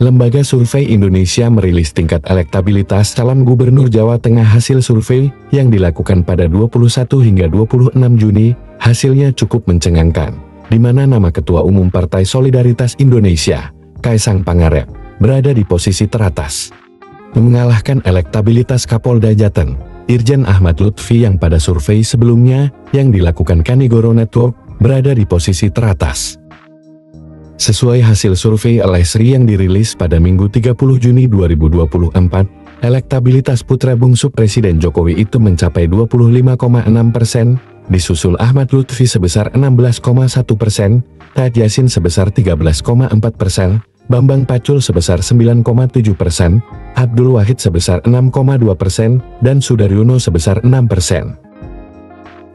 Lembaga Survei Indonesia merilis tingkat elektabilitas calon gubernur Jawa Tengah hasil survei yang dilakukan pada 21 hingga 26 Juni, hasilnya cukup mencengangkan, di mana nama Ketua Umum Partai Solidaritas Indonesia, Kaisang Pangarep, berada di posisi teratas, mengalahkan elektabilitas Kapolda Jateng, Irjen Ahmad Lutfi yang pada survei sebelumnya yang dilakukan Kanigoro Network berada di posisi teratas. Sesuai hasil survei LSI yang dirilis pada Minggu 30 Juni 2024, elektabilitas putra bungsu Presiden Jokowi itu mencapai 25,6%, disusul Ahmad Lutfi sebesar 16,1%, Tahad Yasin sebesar 13,4%, Bambang Pacul sebesar 9,7%, Abdul Wahid sebesar 6,2%, dan Sudaryono sebesar 6%.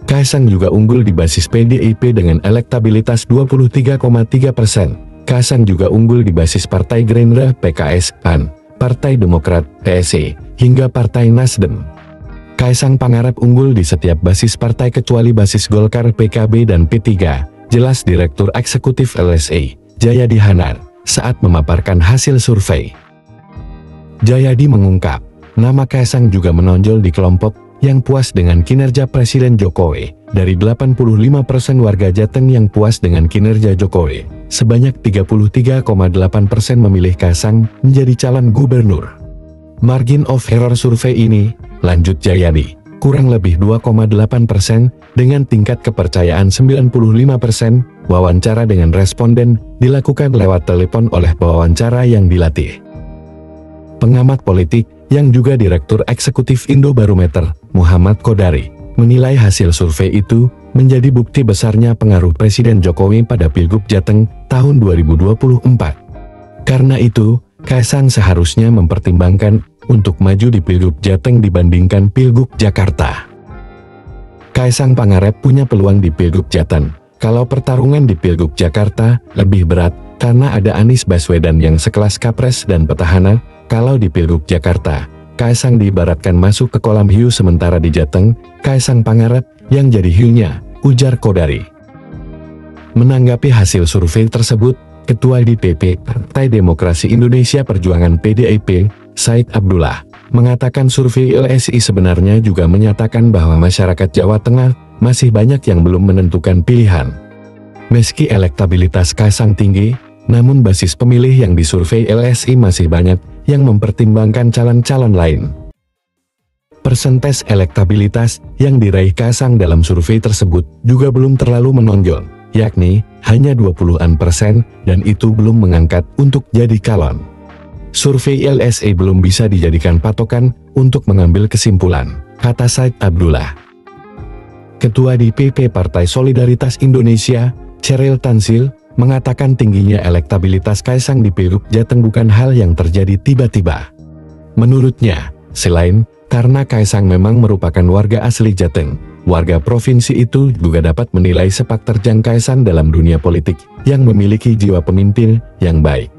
Kaisang juga unggul di basis PDIP dengan elektabilitas 23,3%. Kaisang juga unggul di basis Partai Gerindra, PKS, PAN, Partai Demokrat, PSI, hingga Partai Nasdem. Kaisang Pangarep unggul di setiap basis partai kecuali basis Golkar, PKB, dan P3, jelas Direktur Eksekutif LSI, Jayadi Hanan, saat memaparkan hasil survei. Jayadi mengungkap, nama Kaisang juga menonjol di kelompok yang puas dengan kinerja Presiden Jokowi. Dari 85% warga Jateng yang puas dengan kinerja Jokowi, sebanyak 33,8% memilih Kaisang menjadi calon gubernur. Margin of error survei ini, lanjut Jayadi, kurang lebih 2,8% dengan tingkat kepercayaan 95%. Wawancara dengan responden dilakukan lewat telepon oleh pewawancara yang dilatih. Pengamat politik yang juga Direktur Eksekutif Indobarometer, Muhammad Kodari, menilai hasil survei itu menjadi bukti besarnya pengaruh Presiden Jokowi pada Pilgub Jateng tahun 2024. Karena itu, Kaisang seharusnya mempertimbangkan untuk maju di Pilgub Jateng dibandingkan Pilgub Jakarta. Kaisang Pangarep punya peluang di Pilgub Jateng. Kalau pertarungan di Pilgub Jakarta lebih berat karena ada Anies Baswedan yang sekelas capres dan petahana. Kalau di Pilgub Jakarta, Kaisang diibaratkan masuk ke kolam hiu, sementara di Jateng, Kaisang Pangarep yang jadi hiunya, ujar Kodari. Menanggapi hasil survei tersebut, Ketua DPP Partai Demokrasi Indonesia Perjuangan PDIP, Said Abdullah, mengatakan survei LSI sebenarnya juga menyatakan bahwa masyarakat Jawa Tengah masih banyak yang belum menentukan pilihan. Meski elektabilitas Kaisang tinggi, namun basis pemilih yang disurvei LSI masih banyak yang mempertimbangkan calon-calon lain. Persentase elektabilitas yang diraih Kaisang dalam survei tersebut juga belum terlalu menonjol, yakni hanya 20% dan itu belum mengangkat untuk jadi calon. Survei LSI belum bisa dijadikan patokan untuk mengambil kesimpulan, kata Said Abdullah. Ketua DPP Partai Solidaritas Indonesia, Sheryl Tanzil, mengatakan tingginya elektabilitas Kaisang di Pilgub Jateng bukan hal yang terjadi tiba-tiba. Menurutnya, selain karena Kaisang memang merupakan warga asli Jateng, warga provinsi itu juga dapat menilai sepak terjang Kaisang dalam dunia politik yang memiliki jiwa pemimpin yang baik.